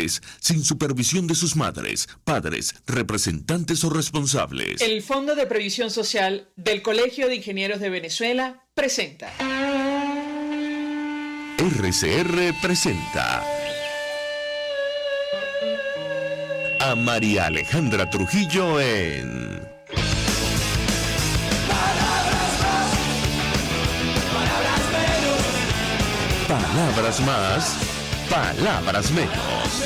sin supervisión de sus madres, padres, representantes o responsables. El Fondo de Previsión Social del Colegio de Ingenieros de Venezuela presenta. RCR presenta a María Alejandra Trujillo en Palabras más, palabras menos.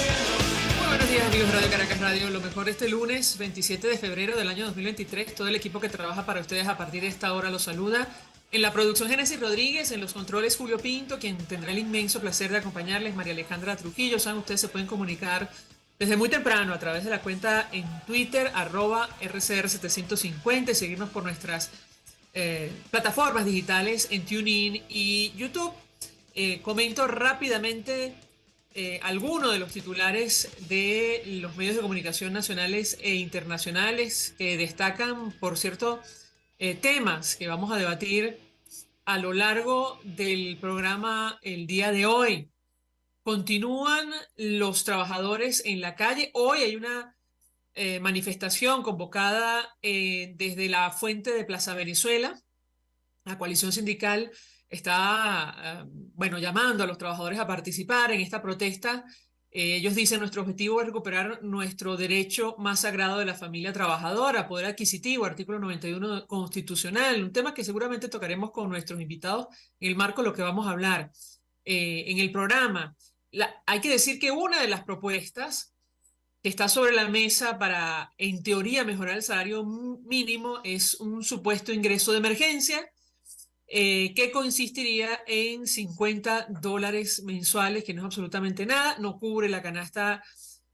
Muy buenos días, amigos de Radio Caracas Radio. Lo mejor este lunes 27 de febrero del año 2023. Todo el equipo que trabaja para ustedes a partir de esta hora los saluda. En la producción, Génesis Rodríguez, en los controles, Julio Pinto, quien tendrá el inmenso placer de acompañarles, María Alejandra Trujillo. Saben, ustedes se pueden comunicar desde muy temprano a través de la cuenta en Twitter, @RCR750, y seguirnos por nuestras plataformas digitales en TuneIn y YouTube. Comento rápidamente algunos de los titulares de los medios de comunicación nacionales e internacionales que destacan, por cierto, temas que vamos a debatir a lo largo del programa el día de hoy. Continúan los trabajadores en la calle. Hoy hay una manifestación convocada desde la fuente de Plaza Venezuela. La coalición sindical está, llamando a los trabajadores a participar en esta protesta. Ellos dicen: nuestro objetivo es recuperar nuestro derecho más sagrado de la familia trabajadora, poder adquisitivo, artículo 91 constitucional, un tema que seguramente tocaremos con nuestros invitados en el marco de lo que vamos a hablar en el programa. Hay que decir que una de las propuestas que está sobre la mesa para, en teoría, mejorar el salario mínimo es un supuesto ingreso de emergencia, que consistiría en $50 mensuales, que no es absolutamente nada, no cubre la canasta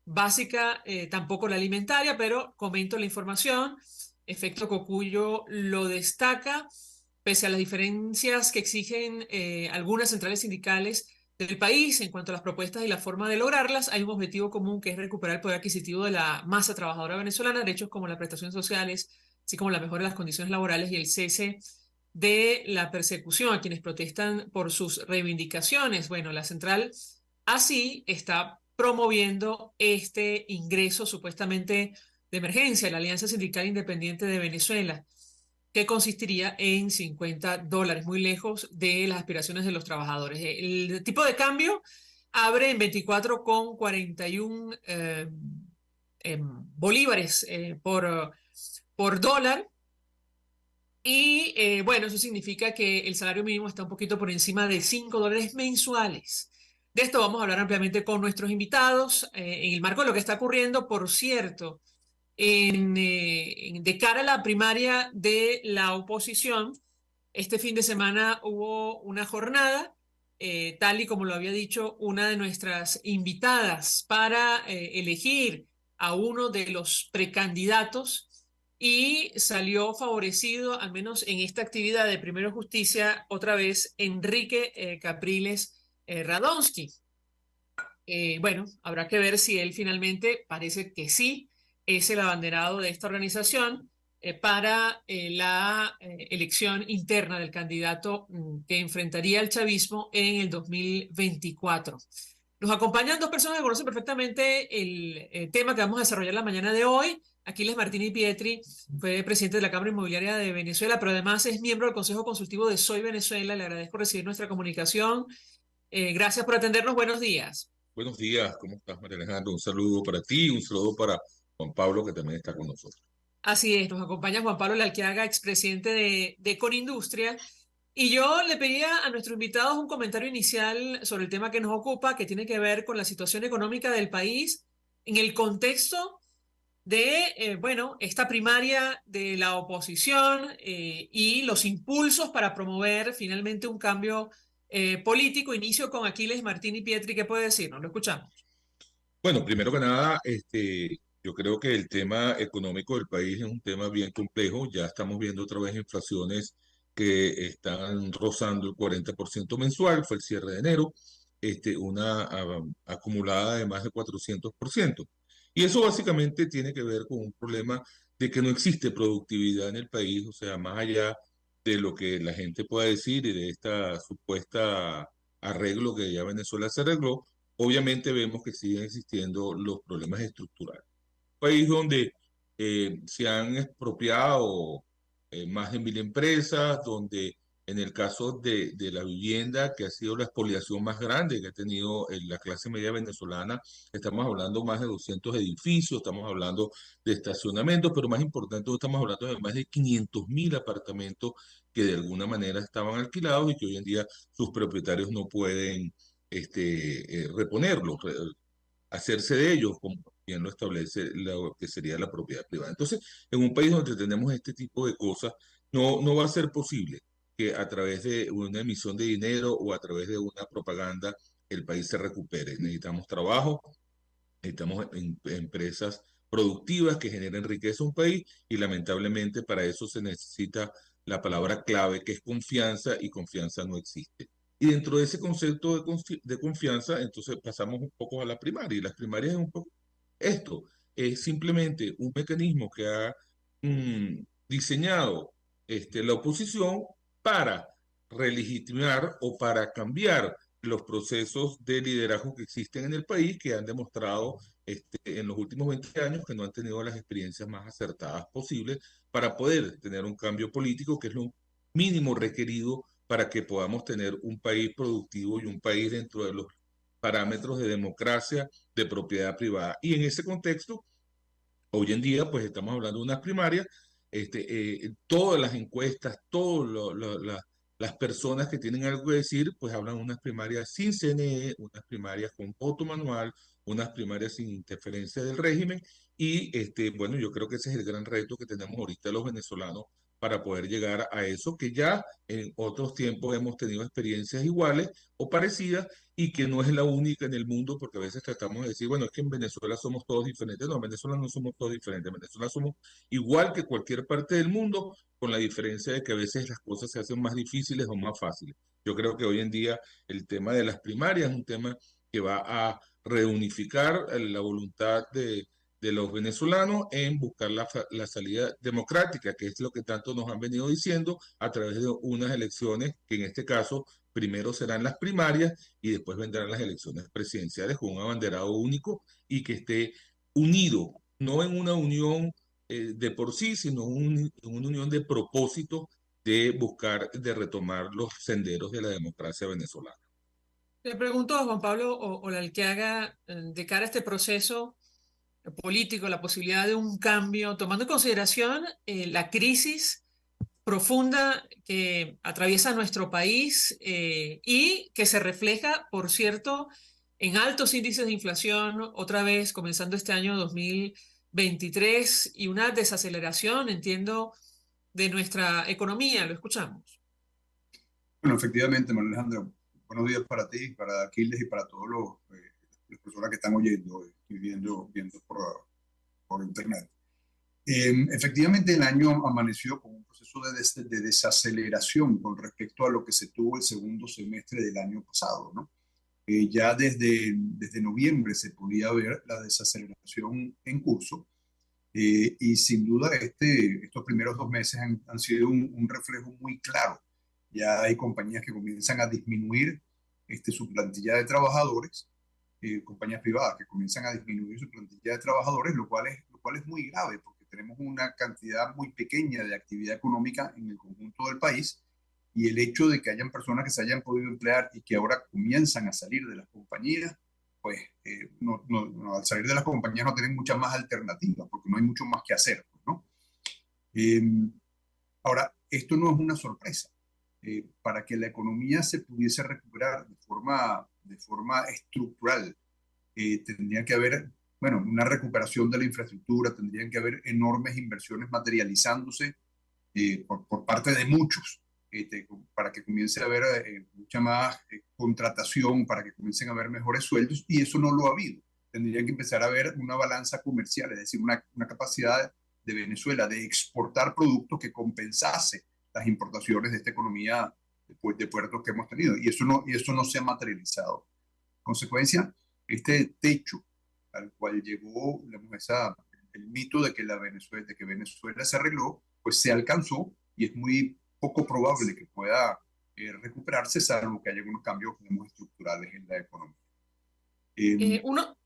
básica, tampoco la alimentaria, pero comento la información. Efecto Cocuyo lo destaca. Pese a las diferencias que exigen algunas centrales sindicales del país en cuanto a las propuestas y la forma de lograrlas, hay un objetivo común, que es recuperar el poder adquisitivo de la masa trabajadora venezolana, derechos como las prestaciones sociales, así como la mejora de las condiciones laborales y el cese de la persecución a quienes protestan por sus reivindicaciones. Bueno, la central así está promoviendo este ingreso supuestamente de emergencia, la Alianza Sindical Independiente de Venezuela, que consistiría en $50, muy lejos de las aspiraciones de los trabajadores. El tipo de cambio abre en 24,41 bolívares por dólar. Y eso significa que el salario mínimo está un poquito por encima de $5 mensuales. De esto vamos a hablar ampliamente con nuestros invitados en el marco de lo que está ocurriendo, por cierto, de cara a la primaria de la oposición. Este fin de semana hubo una jornada, tal y como lo había dicho una de nuestras invitadas, para elegir a uno de los precandidatos, y salió favorecido, al menos en esta actividad de Primero Justicia, otra vez Enrique Capriles Radonsky. Habrá que ver si él finalmente, parece que sí, es el abanderado de esta organización para la elección interna del candidato que enfrentaría al chavismo en el 2024. Nos acompañan dos personas que conocen perfectamente el tema que vamos a desarrollar la mañana de hoy. Aquiles Martini Pietri fue presidente de la Cámara Inmobiliaria de Venezuela, pero además es miembro del Consejo Consultivo de Soy Venezuela. Le agradezco recibir nuestra comunicación. Gracias por atendernos. Buenos días. Buenos días, ¿cómo estás, María Alejandra? Un saludo para ti y un saludo para Juan Pablo, que también está con nosotros. Así es, nos acompaña Juan Pablo Lalquiaga, expresidente de Conindustria. Y yo le pedía a nuestros invitados un comentario inicial sobre el tema que nos ocupa, que tiene que ver con la situación económica del país en el contexto de, esta primaria de la oposición y los impulsos para promover finalmente un cambio político. Inicio con Aquiles Martini Pietri. ¿Qué puede decirnos? Lo escuchamos. Bueno, primero que nada, yo creo que el tema económico del país es un tema bien complejo. Ya estamos viendo otra vez inflaciones que están rozando el 40% mensual. Fue el cierre de enero, una acumulada de más de 400%. Y eso básicamente tiene que ver con un problema de que no existe productividad en el país, o sea, más allá de lo que la gente pueda decir y de esta supuesta arreglo que ya Venezuela se arregló. obviamente vemos que siguen existiendo los problemas estructurales. País donde se han expropiado más de 1.000 empresas, donde en el caso de la vivienda, que ha sido la expoliación más grande que ha tenido la clase media venezolana, estamos hablando más de 200 edificios, estamos hablando de estacionamientos, pero más importante, estamos hablando de más de 500.000 apartamentos que de alguna manera estaban alquilados y que hoy en día sus propietarios no pueden reponerlos, hacerse de ellos, como bien lo establece lo que sería la propiedad privada. Entonces, en un país donde tenemos este tipo de cosas, no va a ser posible que a través de una emisión de dinero o a través de una propaganda el país se recupere. Necesitamos trabajo, necesitamos empresas productivas que generen riqueza a un país y lamentablemente para eso se necesita la palabra clave que es confianza y confianza no existe. Y dentro de ese concepto de confianza, entonces pasamos un poco a la primaria. Y las primarias es un poco esto, es simplemente un mecanismo que ha diseñado la oposición para relegitimar o para cambiar los procesos de liderazgo que existen en el país, que han demostrado en los últimos 20 años que no han tenido las experiencias más acertadas posibles para poder tener un cambio político, que es lo mínimo requerido para que podamos tener un país productivo y un país dentro de los parámetros de democracia, de propiedad privada. Y en ese contexto, hoy en día, pues estamos hablando de unas primarias, todas las encuestas, las personas que tienen algo que decir, pues hablan de unas primarias sin CNE, unas primarias con voto manual, unas primarias sin interferencia del régimen. Y bueno, yo creo que ese es el gran reto que tenemos ahorita los venezolanos para poder llegar a eso, que ya en otros tiempos hemos tenido experiencias iguales o parecidas y que no es la única en el mundo, porque a veces tratamos de decir, bueno, es que en Venezuela somos todos diferentes. No, en Venezuela no somos todos diferentes. En Venezuela somos igual que cualquier parte del mundo, con la diferencia de que a veces las cosas se hacen más difíciles o más fáciles. Yo creo que hoy en día el tema de las primarias es un tema que va a reunificar la voluntad de los venezolanos en buscar la salida democrática, que es lo que tanto nos han venido diciendo a través de unas elecciones que en este caso primero serán las primarias y después vendrán las elecciones presidenciales con un abanderado único y que esté unido, no en una unión de por sí, sino en una unión de propósito de buscar, de retomar los senderos de la democracia venezolana. Le pregunto a Juan Pablo o que haga de cara a este proceso político, la posibilidad de un cambio, tomando en consideración la crisis profunda que atraviesa nuestro país y que se refleja, por cierto, en altos índices de inflación, otra vez comenzando este año 2023, y una desaceleración, entiendo, de nuestra economía. Lo escuchamos. Bueno, efectivamente, Manuel Alejandro, buenos días para ti, para Aquiles y para todos las personas que están oyendo y viendo por internet. Efectivamente, el año amaneció con un proceso de desaceleración con respecto a lo que se tuvo el segundo semestre del año pasado, ¿no? Ya desde noviembre se podía ver la desaceleración en curso y sin duda estos primeros 2 meses han sido un reflejo muy claro. Ya hay compañías que comienzan a disminuir su plantilla de trabajadores, compañías privadas que comienzan a disminuir su plantilla de trabajadores, lo cual es muy grave porque tenemos una cantidad muy pequeña de actividad económica en el conjunto del país y el hecho de que hayan personas que se hayan podido emplear y que ahora comienzan a salir de las compañías, pues al salir de las compañías no tienen muchas más alternativas porque no hay mucho más que hacer, ¿no? Eh, Ahora, esto no es una sorpresa. Para que la economía se pudiese recuperar de forma estructural, tendría que haber, bueno, una recuperación de la infraestructura, tendrían que haber enormes inversiones materializándose por parte de muchos, para que comience a haber mucha más contratación, para que comiencen a haber mejores sueldos, y eso no lo ha habido. Tendrían que empezar a haber una balanza comercial, es decir, una capacidad de Venezuela de exportar productos que compensase las importaciones de esta economía de puertos que hemos tenido. Y eso no se ha materializado. Consecuencia, este techo al cual llegó el mito de que Venezuela se arregló, pues se alcanzó y es muy poco probable que pueda recuperarse, salvo que haya algunos cambios estructurales en la economía. Uno,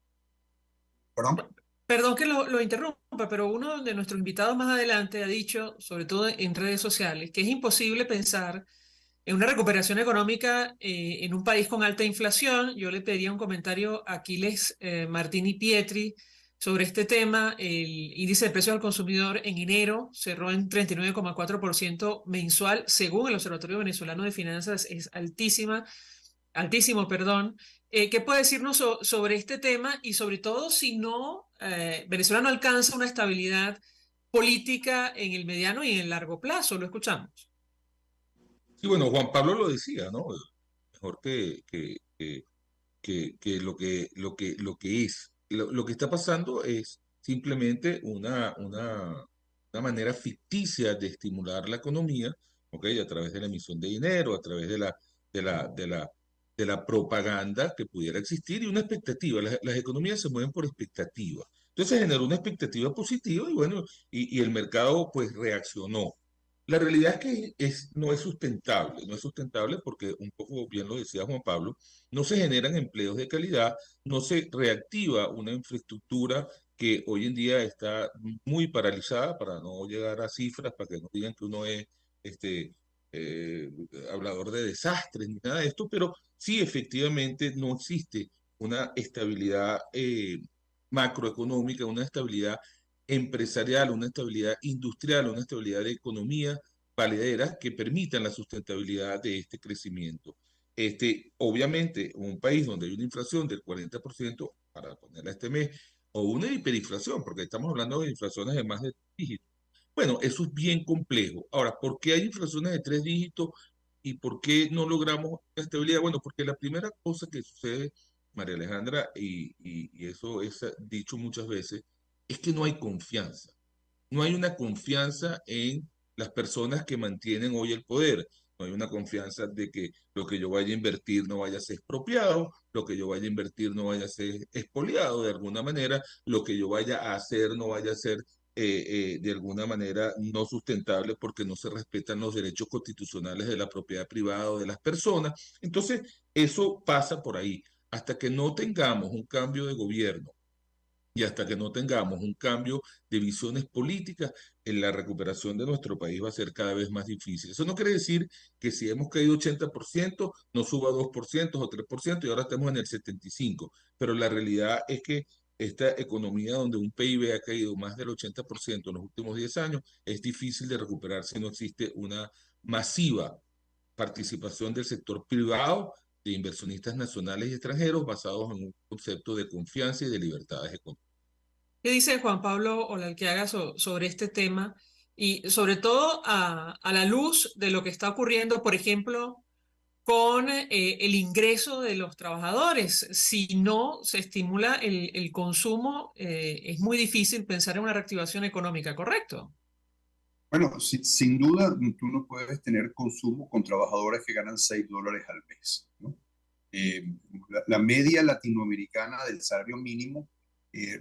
¿Perdón? perdón que lo interrumpa, pero uno de nuestros invitados más adelante ha dicho, sobre todo en redes sociales, que es imposible pensar en una recuperación económica en un país con alta inflación. Yo le pediría un comentario a Aquiles Martini Pietri sobre este tema. El índice de precios al consumidor en enero cerró en 39,4% mensual, según el Observatorio Venezolano de Finanzas, es altísimo, perdón. ¿Qué puede decirnos sobre este tema y sobre todo si no, Venezuela no alcanza una estabilidad política en el mediano y en el largo plazo? Lo escuchamos. Sí, bueno, Juan Pablo lo decía, ¿no? Mejor que lo que es. Lo que está pasando es simplemente una manera ficticia de estimular la economía, ¿ok? A través de la emisión de dinero, a través de la, de la, de la propaganda que pudiera existir y una expectativa. Las economías se mueven por expectativa. Entonces generó una expectativa positiva y bueno, y el mercado pues reaccionó. La realidad es que no es sustentable, no es sustentable porque un poco bien lo decía Juan Pablo, no se generan empleos de calidad, no se reactiva una infraestructura que hoy en día está muy paralizada, para no llegar a cifras, para que no digan que uno es este, eh, hablador de desastres ni nada de esto, pero sí efectivamente no existe una estabilidad macroeconómica, una estabilidad empresarial, una estabilidad industrial, una estabilidad de economía valederas que permitan la sustentabilidad de este crecimiento. Obviamente, un país donde hay una inflación del 40%, para ponerla este mes, o una hiperinflación, porque estamos hablando de inflaciones de más de 3 dígitos. Bueno, eso es bien complejo. Ahora, ¿por qué hay inflaciones de 3 dígitos y por qué no logramos la estabilidad? Bueno, porque la primera cosa que sucede, María Alejandra, y eso es dicho muchas veces, es que no hay confianza. No hay una confianza en las personas que mantienen hoy el poder. No hay una confianza de que lo que yo vaya a invertir no vaya a ser expropiado, lo que yo vaya a invertir no vaya a ser expoliado de alguna manera, lo que yo vaya a hacer no vaya a ser de alguna manera no sustentable porque no se respetan los derechos constitucionales de la propiedad privada o de las personas. Entonces, eso pasa por ahí. Hasta que no tengamos un cambio de gobierno y hasta que no tengamos un cambio de visiones políticas, en la recuperación de nuestro país va a ser cada vez más difícil. Eso no quiere decir que si hemos caído 80%, no suba 2% o 3% y ahora estamos en el 75%. Pero la realidad es que esta economía donde un PIB ha caído más del 80% en los últimos 10 años, es difícil de recuperar si no existe una masiva participación del sector privado, de inversionistas nacionales y extranjeros basados en un concepto de confianza y de libertades económicas. ¿Qué dice Juan Pablo Olalquiaga sobre este tema? Y sobre todo a la luz de lo que está ocurriendo, por ejemplo, con el ingreso de los trabajadores. Si no se estimula el consumo, es muy difícil pensar en una reactivación económica, ¿correcto? Bueno, sin duda, tú no puedes tener consumo con trabajadores que ganan $6 al mes, ¿no? Eh, la media latinoamericana del salario mínimo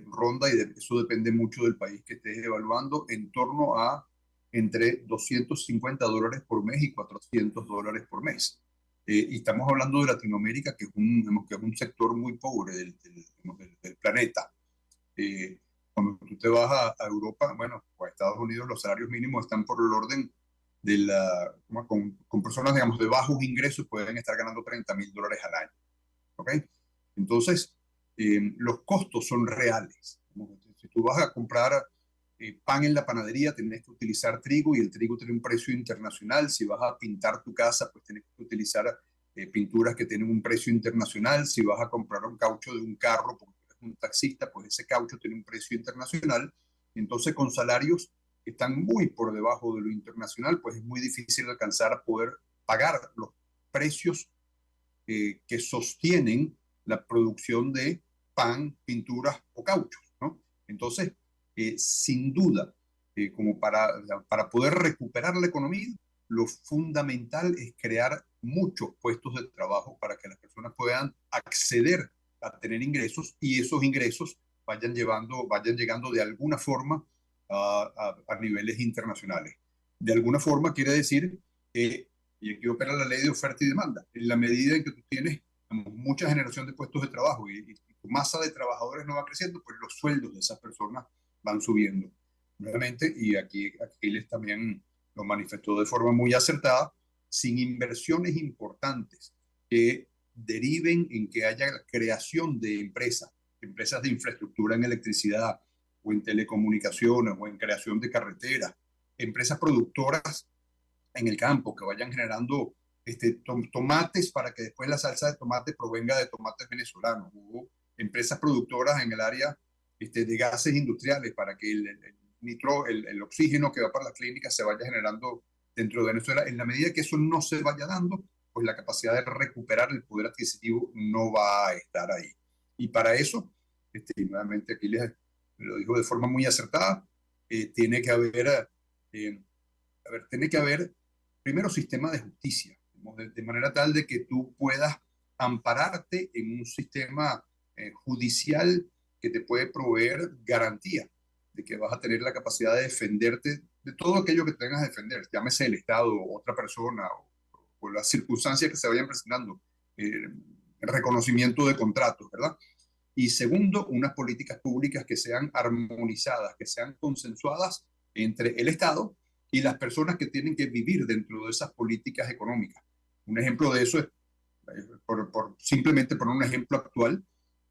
ronda, y eso depende mucho del país que estés evaluando, en torno a entre $250 por mes y $400 por mes. Y estamos hablando de Latinoamérica, que es un sector muy pobre del planeta. Eh, Cuando tú te vas a Europa, bueno, o a Estados Unidos, los salarios mínimos están por el orden de con personas, digamos, de bajos ingresos pueden estar ganando $30,000 al año. ¿Ok? Entonces, los costos son reales. Si tú vas a comprar pan en la panadería, tienes que utilizar trigo y el trigo tiene un precio internacional. Si vas a pintar tu casa, pues tienes que utilizar pinturas que tienen un precio internacional. Si vas a comprar un caucho de un carro, porque eres un taxista, pues ese caucho tiene un precio internacional. Entonces, con salarios que están muy por debajo de lo internacional, pues es muy difícil alcanzar a poder pagar los precios que sostienen la producción de pan, pinturas o cauchos, ¿no? Entonces, sin duda, como para poder recuperar la economía, lo fundamental es crear muchos puestos de trabajo para que las personas puedan acceder a tener ingresos y esos ingresos vayan llegando de alguna forma a niveles internacionales. De alguna forma quiere decir que y aquí opera la ley de oferta y demanda. En la medida en que tú tienes mucha generación de puestos de trabajo y tu masa de trabajadores no va creciendo, pues los sueldos de esas personas van subiendo. Nuevamente, y aquí Aquiles también lo manifestó de forma muy acertada, sin inversiones importantes que deriven en que haya creación de empresas de infraestructura en electricidad o en telecomunicaciones o en creación de carreteras, empresas productoras en el campo que vayan generando tomates para que después la salsa de tomate provenga de tomates venezolanos, o empresas productoras en el área de gases industriales para que el oxígeno que va para las clínicas se vaya generando dentro de Venezuela. En la medida que eso no se vaya dando, pues la capacidad de recuperar el poder adquisitivo no va a estar ahí. Y para eso, nuevamente aquí les lo dijo de forma muy acertada, tiene que haber primero sistema de justicia, de manera tal de que tú puedas ampararte en un sistema judicial que te puede proveer garantía de que vas a tener la capacidad de defenderte de todo aquello que tengas que defender, llámese el Estado, otra persona o las circunstancias que se vayan presentando, reconocimiento de contratos, ¿verdad? Y segundo, unas políticas públicas que sean armonizadas, que sean consensuadas entre el Estado y las personas que tienen que vivir dentro de esas políticas económicas. Un ejemplo de eso es, simplemente por un ejemplo actual,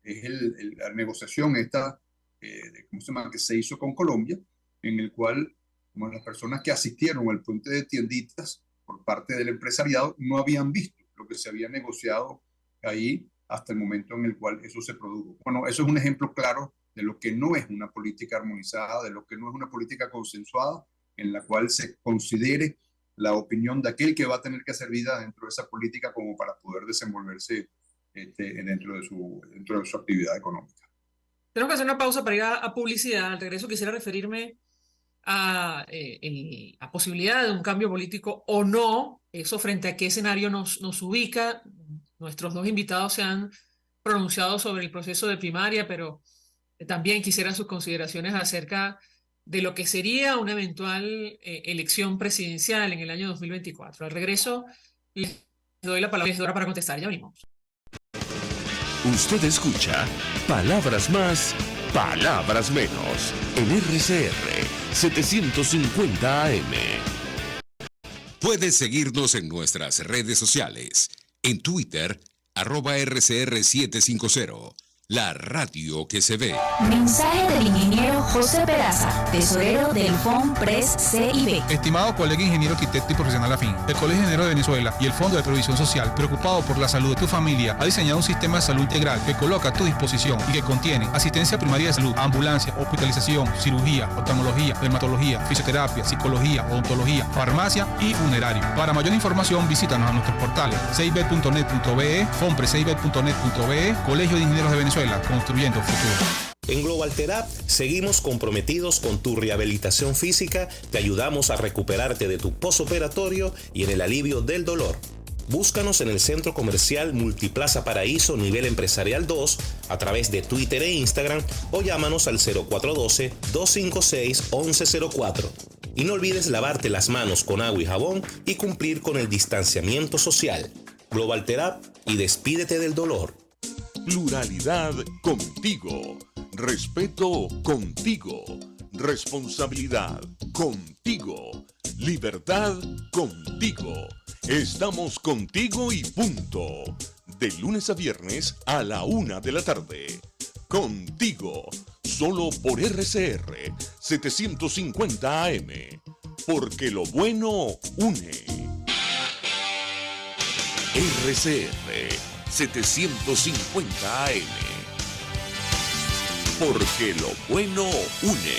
es la negociación ¿cómo se llama?, que se hizo con Colombia, en el cual las personas que asistieron al puente de tienditas por parte del empresariado no habían visto lo que se había negociado ahí hasta el momento en el cual eso se produjo. Bueno, eso es un ejemplo claro de lo que no es una política armonizada, de lo que no es una política consensuada, en la cual se considere la opinión de aquel que va a tener que hacer vida dentro de esa política como para poder desenvolverse dentro de su actividad económica. Tenemos que hacer una pausa para ir a publicidad. Al regreso quisiera referirme a la posibilidad de un cambio político o no, eso frente a qué escenario nos ubica. Nuestros dos invitados se han pronunciado sobre el proceso de primaria, pero también quisiera sus consideraciones acerca de lo que sería una eventual elección presidencial en el año 2024. Al regreso, les doy la palabra para contestar. Ya venimos. Usted escucha Palabras Más, Palabras Menos en RCR 750 AM. Puedes seguirnos en nuestras redes sociales. En Twitter, @RCR750. La radio que se ve. Mensaje del ingeniero José Peraza, tesorero del FONPRES CIB. Estimado colega ingeniero arquitecto y profesional afín, el Colegio de Ingenieros de Venezuela y el Fondo de Previsión Social, preocupado por la salud de tu familia, ha diseñado un sistema de salud integral que coloca a tu disposición y que contiene asistencia primaria de salud, ambulancia, hospitalización, cirugía, oftalmología, dermatología, fisioterapia, psicología, odontología, farmacia y funerario. Para mayor información, visítanos a nuestros portales cib.net.be, fonprescib.net.be, Colegio de Ingenieros de Venezuela, construyendo futuro. En Global Therap seguimos comprometidos con tu rehabilitación física, te ayudamos a recuperarte de tu posoperatorio y en el alivio del dolor. Búscanos en el Centro Comercial Multiplaza Paraíso Nivel Empresarial 2 a través de Twitter e Instagram o llámanos al 0412-256-1104. Y no olvides lavarte las manos con agua y jabón y cumplir con el distanciamiento social. Global Therap y despídete del dolor. Pluralidad contigo. Respeto contigo. Responsabilidad contigo. Libertad contigo. Estamos contigo y punto. De lunes a viernes a la 1 de la tarde. Contigo. Solo por RCR 750 AM. Porque lo bueno une. RCR 750 AM. Porque lo bueno une.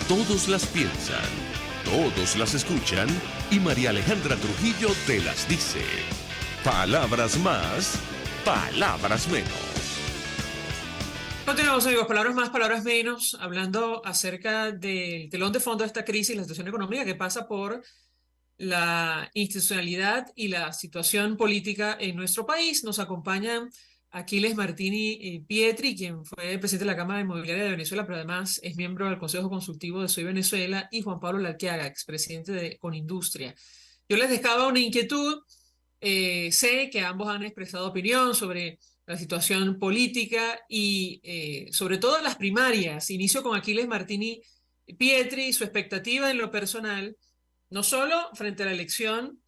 Todos las piensan, todos las escuchan y María Alejandra Trujillo te las dice. Palabras más, palabras menos. Continuamos, amigos, palabras más, palabras menos, hablando acerca del telón de fondo de esta crisis, la situación económica que pasa por la institucionalidad y la situación política en nuestro país. Nos acompañan Aquiles Martini Pietri, quien fue presidente de la Cámara Inmobiliaria de Venezuela, pero además es miembro del Consejo Consultivo de Soy Venezuela, y Juan Pablo Larqueaga, expresidente de Conindustria. Yo les dejaba una inquietud Sé que ambos han expresado opinión sobre la situación política y sobre todo las primarias. Inicio con Aquiles Martini Pietri y su expectativa en lo personal, no solo frente a la elección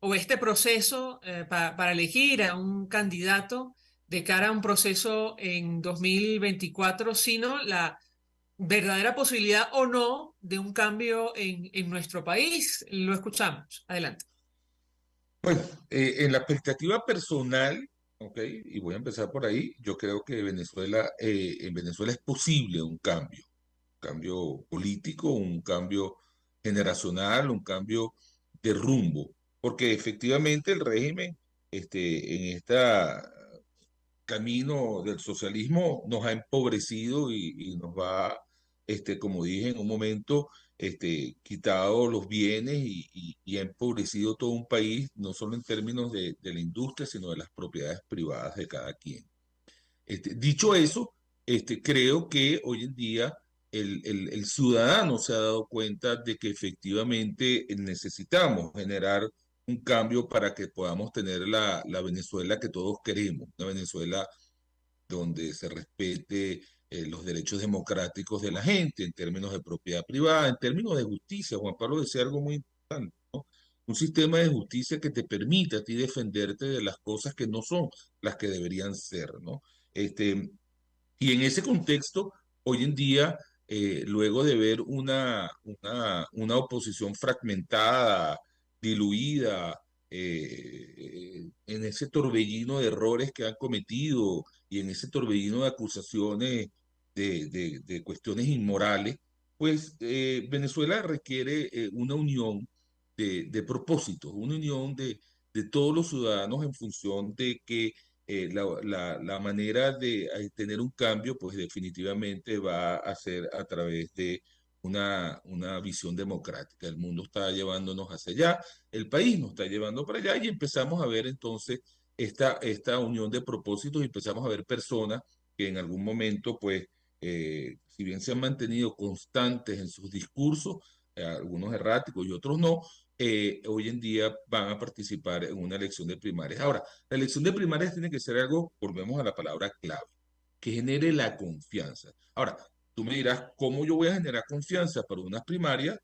o este proceso para elegir a un candidato de cara a un proceso en 2024, sino la verdadera posibilidad o no de un cambio en nuestro país. Lo escuchamos. Adelante. Bueno, en la expectativa personal, ok, y voy a empezar por ahí, yo creo que en Venezuela es posible un cambio político, un cambio generacional, un cambio de rumbo, porque efectivamente el régimen, en este camino del socialismo nos ha empobrecido y nos va, como dije en un momento, quitado los bienes y ha empobrecido todo un país, no solo en términos de la industria, sino de las propiedades privadas de cada quien. Dicho eso, creo que hoy en día el ciudadano se ha dado cuenta de que efectivamente necesitamos generar un cambio para que podamos tener la Venezuela que todos queremos, una Venezuela donde se respete los derechos democráticos de la gente en términos de propiedad privada, en términos de justicia. Juan Pablo decía algo muy importante, ¿no? Un sistema de justicia que te permita a ti defenderte de las cosas que no son las que deberían ser, ¿no? Este, y en ese contexto, hoy en día, luego de ver una oposición fragmentada, diluida, en ese torbellino de errores que han cometido y en ese torbellino de acusaciones de cuestiones inmorales, pues Venezuela requiere una unión de propósitos, una unión de todos los ciudadanos en función de que la manera de tener un cambio, pues definitivamente va a ser a través de una visión democrática. El mundo está llevándonos hacia allá, el país nos está llevando para allá y empezamos a ver entonces esta unión de propósitos y empezamos a ver personas que en algún momento, pues, si bien se han mantenido constantes en sus discursos, algunos erráticos y otros no, hoy en día van a participar en una elección de primarias. Ahora, la elección de primarias tiene que ser algo, volvemos a la palabra clave, que genere la confianza. Ahora, tú me dirás, ¿cómo yo voy a generar confianza para unas primarias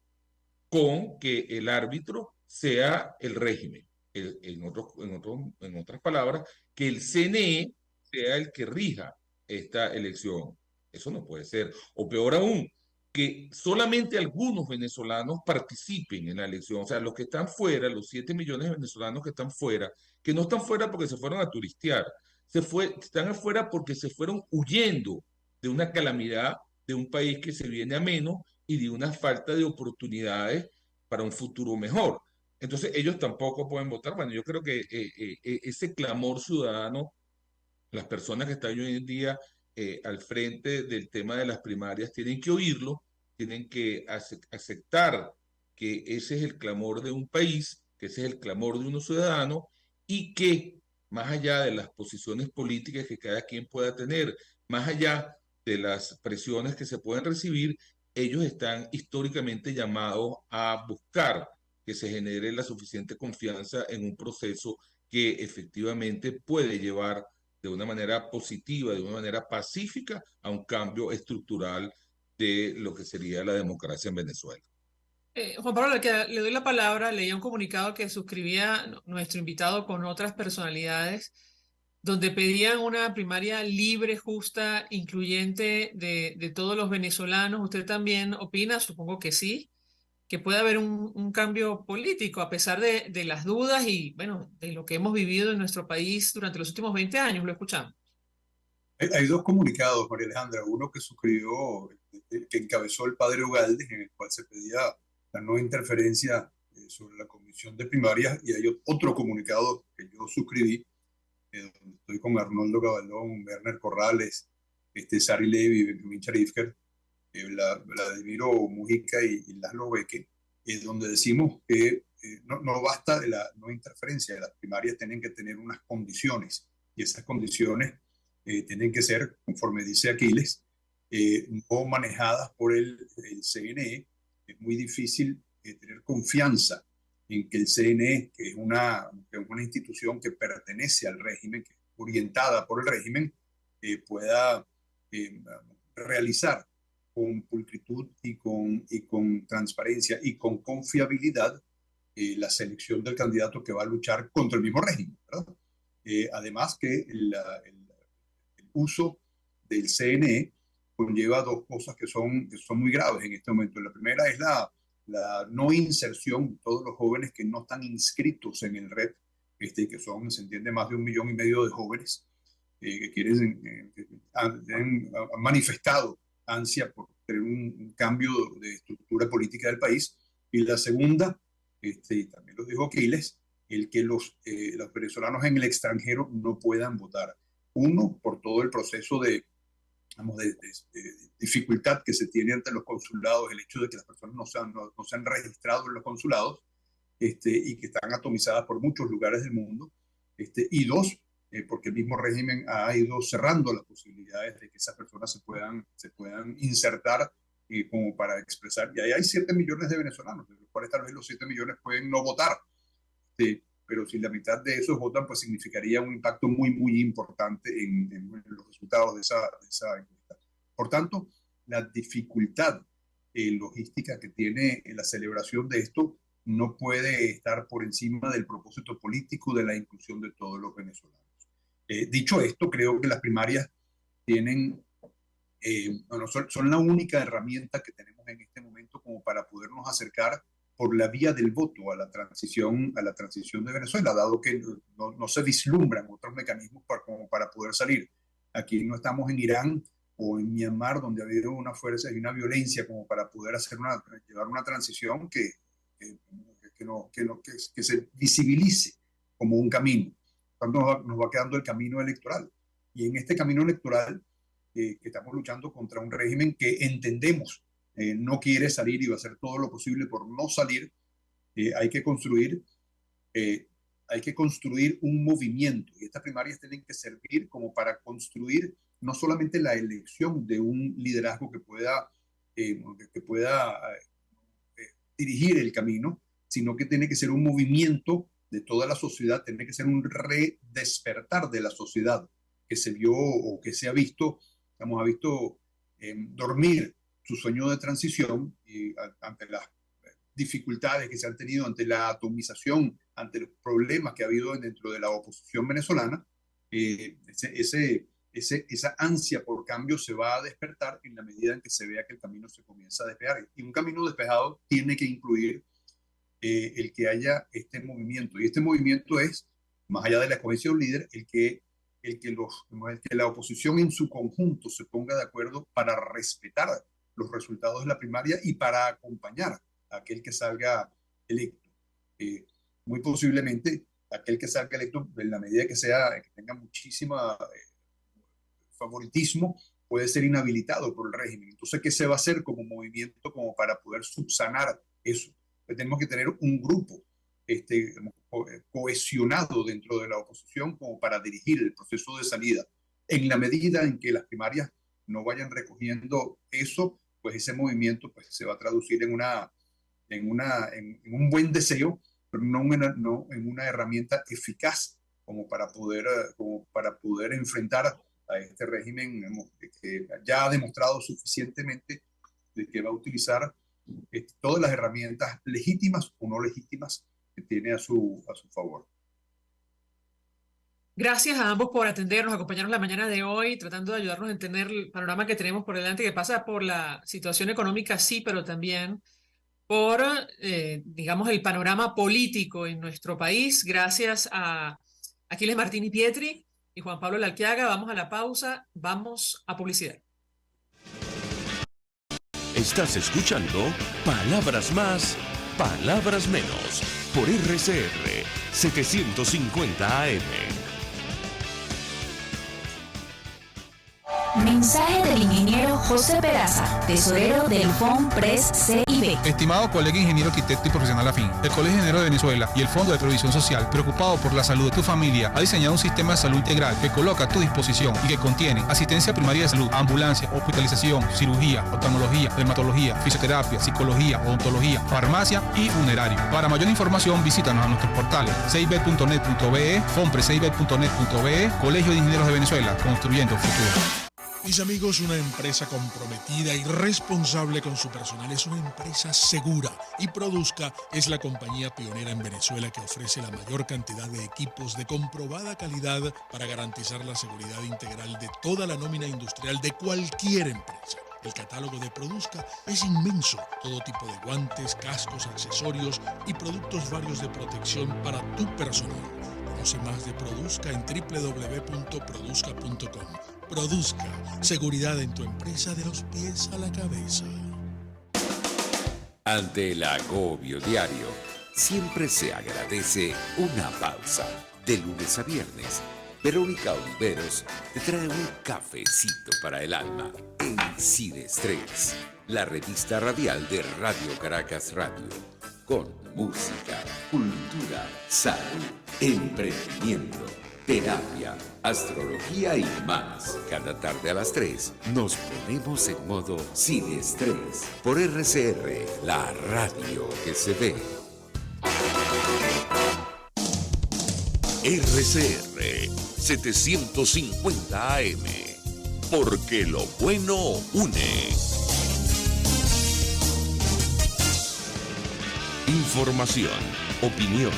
con que el árbitro sea el régimen? En otras palabras, que el CNE sea el que rija esta elección. Eso no puede ser. O peor aún, que solamente algunos venezolanos participen en la elección. O sea, los que están fuera, los 7 millones de venezolanos que están fuera, que no están fuera porque se fueron a turistear, están afuera porque se fueron huyendo de una calamidad, de un país que se viene a menos y de una falta de oportunidades para un futuro mejor. Entonces ellos tampoco pueden votar. Bueno, yo creo que ese clamor ciudadano, las personas que están hoy en día al frente del tema de las primarias tienen que oírlo, tienen que aceptar que ese es el clamor de un país, que ese es el clamor de unos ciudadanos y que más allá de las posiciones políticas que cada quien pueda tener, más allá de las presiones que se pueden recibir, ellos están históricamente llamados a buscar que se genere la suficiente confianza en un proceso que efectivamente puede llevar de una manera positiva, de una manera pacífica, a un cambio estructural de lo que sería la democracia en Venezuela. Juan Pablo, le doy la palabra. Leía un comunicado que suscribía nuestro invitado con otras personalidades, donde pedían una primaria libre, justa, incluyente de todos los venezolanos. ¿Usted también opina? Supongo que sí, que puede haber un cambio político a pesar de las dudas y, bueno, de lo que hemos vivido en nuestro país durante los últimos 20 años. Lo escuchamos. Hay dos comunicados, María Alejandra. Uno que suscribió, que encabezó el padre Ugalde, en el cual se pedía la no interferencia sobre la comisión de primarias, y hay otro comunicado que yo suscribí, donde estoy con Arnoldo Gabaldón, Werner Corrales, Sari Levi, Benjamín Charifker, Vladimiro Mujica y Laszlo Beque, donde decimos que no basta de la no interferencia, de las primarias tienen que tener unas condiciones, y esas condiciones tienen que ser, conforme dice Aquiles, no manejadas por el CNE. Es muy difícil tener confianza en que el CNE, que es una institución que pertenece al régimen, que es orientada por el régimen, pueda realizar con pulcritud y con transparencia y con confiabilidad la selección del candidato que va a luchar contra el mismo régimen, ¿verdad? Además que el uso del CNE conlleva dos cosas que son muy graves en este momento. La primera es la no inserción de todos los jóvenes que no están inscritos en el REP, que son, se entiende, más de 1,5 millones de jóvenes que han manifestado ansia por tener un cambio de estructura política del país. Y la segunda, y también lo dijo Aquiles, el que los venezolanos en el extranjero no puedan votar. Uno, por todo el proceso de dificultad que se tiene ante los consulados, el hecho de que las personas no se han registrado en los consulados, y que están atomizadas por muchos lugares del mundo. Y dos, porque el mismo régimen ha ido cerrando las posibilidades de que esas personas se puedan insertar como para expresar. Y ahí hay 7 millones de venezolanos, de los cuales tal vez los 7 millones pueden no votar. Pero si la mitad de esos votan, pues significaría un impacto muy, muy importante en los resultados de esa encuesta. Por tanto, la dificultad logística que tiene la celebración de esto no puede estar por encima del propósito político de la inclusión de todos los venezolanos. Dicho esto, creo que las primarias son la única herramienta que tenemos en este momento como para podernos acercar por la vía del voto a la transición de Venezuela, dado que no se vislumbran otros mecanismos como para poder salir. Aquí no estamos en Irán o en Myanmar, donde ha habido una fuerza y una violencia como para poder llevar una transición que se visibilice como un camino. Entonces nos va quedando el camino electoral. Y en este camino electoral que estamos luchando contra un régimen que entendemos no quiere salir y va a hacer todo lo posible por no salir, hay que construir un movimiento. Y estas primarias tienen que servir como para construir no solamente la elección de un liderazgo que pueda dirigir el camino, sino que tiene que ser un movimiento de toda la sociedad, tiene que ser un redespertar de la sociedad que se vio o que se ha visto, dormir su sueño de transición y ante las dificultades que se han tenido, ante la atomización, ante los problemas que ha habido dentro de la oposición venezolana. Esa ansia por cambio se va a despertar en la medida en que se vea que el camino se comienza a despejar. Y un camino despejado tiene que incluir el que haya este movimiento. Y este movimiento es, más allá de la cohesión líder, el que la oposición en su conjunto se ponga de acuerdo para respetar los resultados de la primaria y para acompañar a aquel que salga electo. Muy posiblemente aquel que salga electo, en la medida que tenga muchísima favoritismo, puede ser inhabilitado por el régimen. Entonces, ¿qué se va a hacer como movimiento como para poder subsanar eso? Pues tenemos que tener un grupo cohesionado dentro de la oposición como para dirigir el proceso de salida. En la medida en que las primarias no vayan recogiendo eso, pues ese movimiento pues, se va a traducir en un buen deseo, pero no en una herramienta eficaz como para poder enfrentar a este régimen que ya ha demostrado suficientemente de que va a utilizar todas las herramientas legítimas o no legítimas que tiene a su favor. Gracias a ambos por atendernos, acompañarnos la mañana de hoy, tratando de ayudarnos a entender el panorama que tenemos por delante, que pasa por la situación económica, sí, pero también por, digamos, el panorama político en nuestro país. Gracias a Aquiles Martínez Pietri y Juan Pablo Lalquiaga. Vamos a la pausa, vamos a publicidad. Estás escuchando Palabras Más, Palabras Menos, por RCR 750 AM. Mensaje del ingeniero José Peraza, tesorero del FOMPRES CIB. Estimado colega ingeniero arquitecto y profesional afín, el Colegio de Ingenieros de Venezuela y el Fondo de Previsión Social, preocupado por la salud de tu familia, ha diseñado un sistema de salud integral que coloca a tu disposición y que contiene asistencia primaria de salud, ambulancia, hospitalización, cirugía, oftalmología, dermatología, fisioterapia, psicología, odontología, farmacia y funerario. Para mayor información, visítanos a nuestros portales cib.net.be, fomprecib.net.be, Colegio de Ingenieros de Venezuela, construyendo futuro. Mis amigos, una empresa comprometida y responsable con su personal es una empresa segura, y Produzca es la compañía pionera en Venezuela que ofrece la mayor cantidad de equipos de comprobada calidad para garantizar la seguridad integral de toda la nómina industrial de cualquier empresa. El catálogo de Produzca es inmenso, todo tipo de guantes, cascos, accesorios y productos varios de protección para tu personal. Conoce más de Produzca en www.produzca.com. Produzca, seguridad en tu empresa de los pies a la cabeza. Ante el agobio diario, siempre se agradece una pausa. De lunes a viernes, Verónica Oliveros te trae un cafecito para el alma en Sin Estrés, la revista radial de Radio Caracas Radio, con música, cultura, salud, emprendimiento, terapia, astrología y más. Cada tarde a las 3 nos ponemos en modo Sin Estrés por RCR, la radio que se ve. RCR 750 AM, porque lo bueno une. Información, opinión,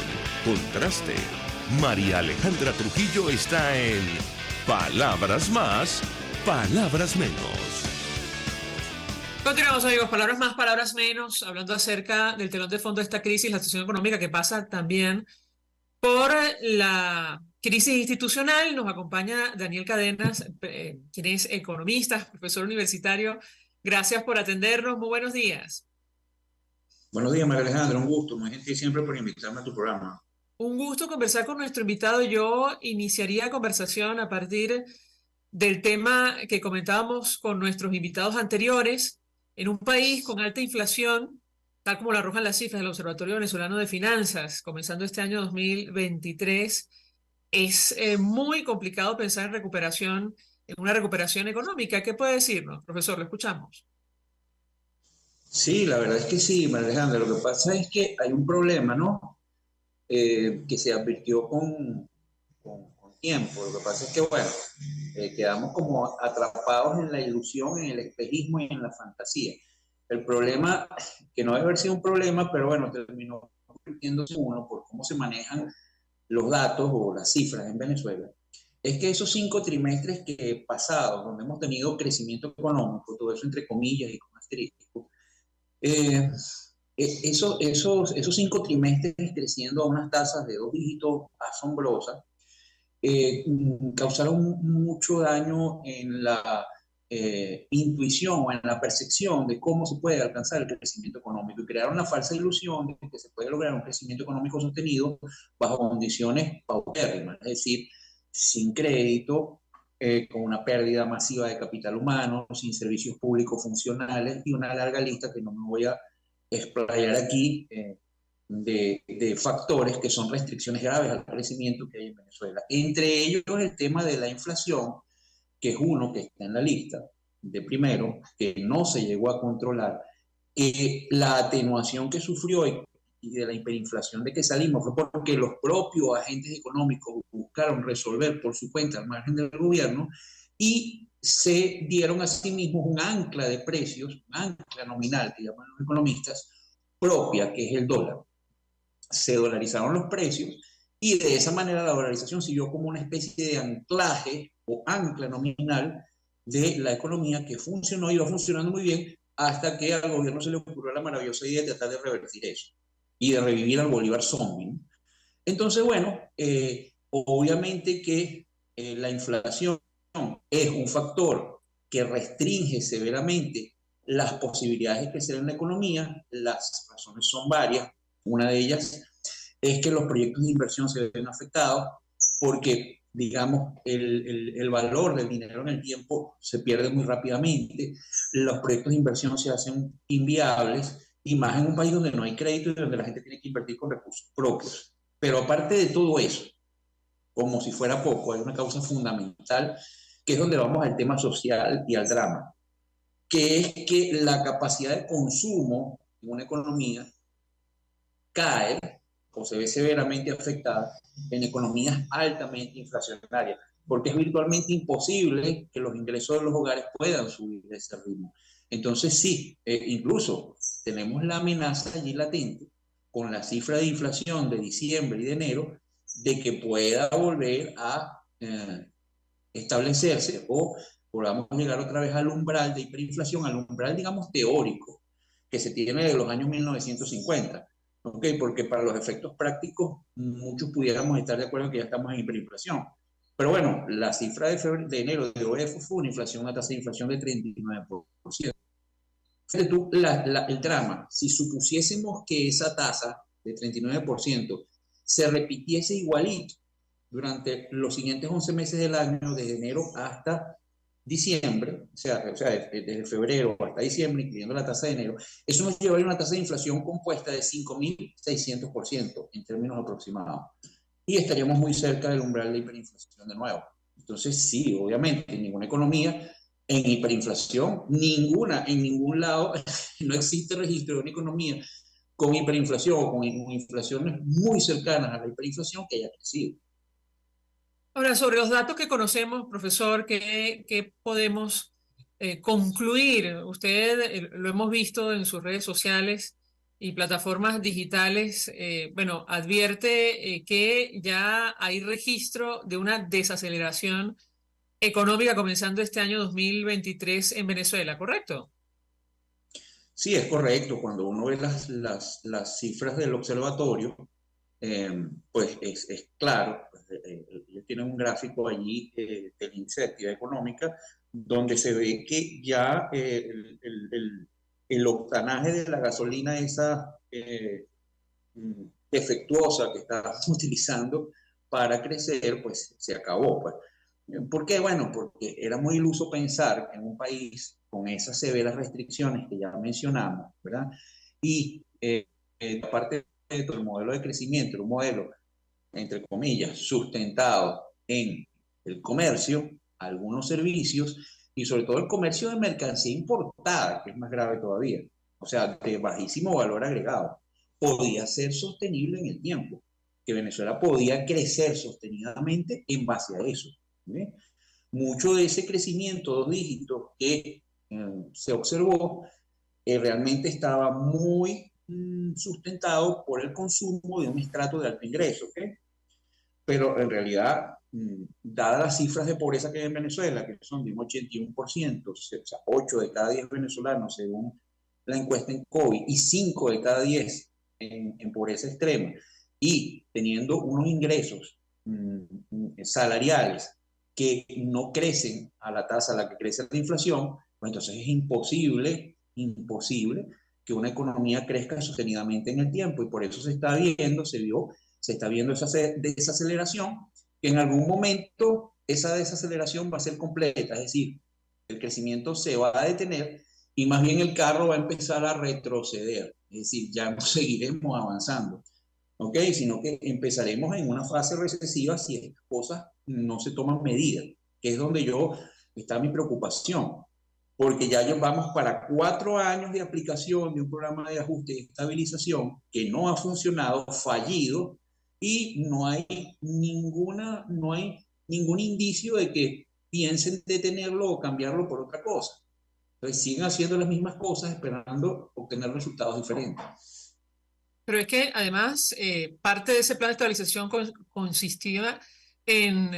contraste. María Alejandra Trujillo está en Palabras Más, Palabras Menos. Continuamos, amigos. Palabras más, palabras menos, hablando acerca del telón de fondo de esta crisis, la situación económica que pasa también por la crisis institucional. Nos acompaña Daniel Cadenas, quien es economista, profesor universitario. Gracias por atendernos. Muy buenos días. Buenos días, María Alejandra. Un gusto. Muy gentil siempre por invitarme a tu programa. Un gusto conversar con nuestro invitado. Yo iniciaría la conversación a partir del tema que comentábamos con nuestros invitados anteriores. En un país con alta inflación, tal como lo arrojan las cifras del Observatorio Venezolano de Finanzas, comenzando este año 2023, es muy complicado pensar en recuperación, en una recuperación económica. ¿Qué puede decirnos, profesor? Lo escuchamos. Sí, la verdad es que sí, María Alejandra. Lo que pasa es que hay un problema, ¿no? Que se advirtió con tiempo. Lo que pasa es que, bueno, quedamos como atrapados en la ilusión, en el espejismo y en la fantasía. El problema, que no debe haber sido un problema, pero bueno, terminó convirtiéndose uno por cómo se manejan los datos o las cifras en Venezuela, es que esos 5 trimestres que pasados, donde hemos tenido crecimiento económico, todo eso entre comillas y con asterisco, esos 5 trimestres creciendo a unas tasas de 2 dígitos asombrosas, causaron mucho daño en la intuición o en la percepción de cómo se puede alcanzar el crecimiento económico, y crearon la falsa ilusión de que se puede lograr un crecimiento económico sostenido bajo condiciones paupérrimas, es decir, sin crédito, con una pérdida masiva de capital humano, sin servicios públicos funcionales y una larga lista que no me voy a explayar aquí de factores que son restricciones graves al crecimiento que hay en Venezuela. Entre ellos el tema de la inflación, que es uno que está en la lista de primero, que no se llegó a controlar, que la atenuación que sufrió y de la hiperinflación de que salimos fue porque los propios agentes económicos buscaron resolver por su cuenta al margen del gobierno y se dieron a sí mismos un ancla de precios, un ancla nominal, que llaman los economistas, propia, que es el dólar. Se dolarizaron los precios y de esa manera la dolarización siguió como una especie de anclaje o ancla nominal de la economía que funcionó y va funcionando muy bien hasta que al gobierno se le ocurrió la maravillosa idea de tratar de revertir eso y de revivir al Bolívar zombie. Entonces, bueno, obviamente que la inflación es un factor que restringe severamente las posibilidades de crecer en la economía. Las razones son varias. Una de ellas es que los proyectos de inversión se ven afectados porque digamos, el valor del dinero en el tiempo se pierde muy rápidamente, los proyectos de inversión se hacen inviables, y más en un país donde no hay crédito y donde la gente tiene que invertir con recursos propios. Pero aparte de todo eso, como si fuera poco, hay una causa fundamental, que es donde vamos al tema social y al drama, que es que la capacidad de consumo en una economía cae o se ve severamente afectada en economías altamente inflacionarias, porque es virtualmente imposible que los ingresos de los hogares puedan subir de ese ritmo. Entonces sí, incluso tenemos la amenaza allí latente con la cifra de inflación de diciembre y de enero, de que pueda volver a establecerse o podamos llegar otra vez al umbral de hiperinflación, al umbral, digamos, teórico, que se tiene de los años 1950. ¿Okay? Porque para los efectos prácticos, muchos pudiéramos estar de acuerdo que ya estamos en hiperinflación. Pero bueno, la cifra de enero de OEF fue una tasa de inflación de 39%. Fíjate tú, el drama, si supusiésemos que esa tasa de 39% se repitiese igualito durante los siguientes 11 meses del año, desde enero hasta diciembre, o sea desde febrero hasta diciembre, incluyendo la tasa de enero, eso nos llevaría a una tasa de inflación compuesta de 5.600% en términos aproximados. Y estaríamos muy cerca del umbral de hiperinflación de nuevo. Entonces, sí, obviamente, en ninguna economía, en hiperinflación, en ningún lado, no existe registro de una economía con hiperinflación o con inflaciones muy cercanas a la hiperinflación que haya crecido. Ahora, sobre los datos que conocemos, profesor, ¿qué podemos concluir? Usted lo hemos visto en sus redes sociales y plataformas digitales, bueno, advierte que ya hay registro de una desaceleración económica comenzando este año 2023 en Venezuela, ¿correcto? Sí, es correcto. Cuando uno ve las cifras del observatorio, pues es claro, ellos tienen un gráfico allí del índice de actividad económica, donde se ve que ya el octanaje de la gasolina esa defectuosa que estamos utilizando para crecer, pues se acabó. Pues. ¿Por qué? Bueno, porque era muy iluso pensar que en un país con esas severas restricciones que ya mencionamos, ¿verdad? Y aparte de todo, el modelo de crecimiento era un modelo, entre comillas, sustentado en el comercio, algunos servicios y sobre todo el comercio de mercancía importada, que es más grave todavía, o sea, de bajísimo valor agregado, podía ser sostenible en el tiempo, que Venezuela podía crecer sostenidamente en base a eso. ¿Sí? Mucho de ese crecimiento 2 dígitos que se observó realmente estaba muy sustentado por el consumo de un estrato de alto ingreso, ¿okay? Pero en realidad, dadas las cifras de pobreza que hay en Venezuela, que son de un 81%, o sea, 8 de cada 10 venezolanos según la encuesta en COVID, y 5 de cada 10 en pobreza extrema, y teniendo unos ingresos salariales que no crecen a la tasa a la que crece la inflación, pues entonces es imposible que una economía crezca sostenidamente en el tiempo, y por eso se está viendo esa desaceleración, que en algún momento esa desaceleración va a ser completa, es decir, el crecimiento se va a detener y más bien el carro va a empezar a retroceder, es decir, ya no seguiremos avanzando, ¿ok? Sino que empezaremos en una fase recesiva si estas cosas no se toman medidas, que es donde está mi preocupación, porque ya vamos para 4 años de aplicación de un programa de ajuste y estabilización que no ha funcionado, fallido, y no hay ningún indicio de que piensen detenerlo o cambiarlo por otra cosa. Entonces siguen haciendo las mismas cosas esperando obtener resultados diferentes. Pero es que además parte de ese plan de estabilización consistía en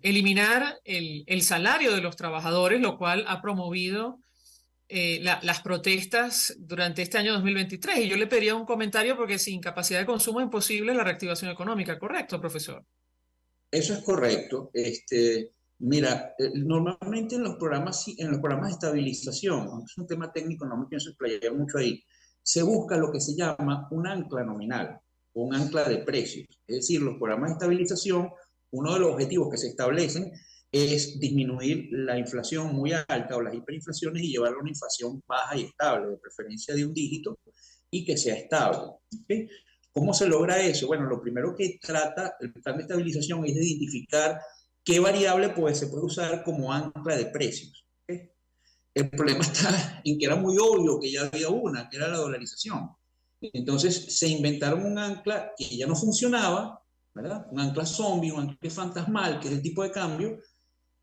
eliminar el salario de los trabajadores, lo cual ha promovido las protestas durante este año 2023. Y yo le pediría un comentario porque sin capacidad de consumo es imposible la reactivación económica, ¿correcto, profesor? Eso es correcto. Mira, normalmente en los programas de estabilización, es un tema técnico, no me pienso explayar mucho ahí, se busca lo que se llama un ancla nominal o un ancla de precios. Es decir, los programas de estabilización uno de los objetivos que se establecen es disminuir la inflación muy alta o las hiperinflaciones y llevarla a una inflación baja y estable, de preferencia de un dígito, y que sea estable. ¿Okay? ¿Cómo se logra eso? Bueno, lo primero que trata el plan de estabilización es de identificar qué variable se puede usar como ancla de precios. ¿Okay? El problema está en que era muy obvio que ya había una, que era la dolarización. Entonces se inventaron un ancla que ya no funcionaba, ¿verdad? Un ancla zombie, un ancla fantasmal, que es el tipo de cambio,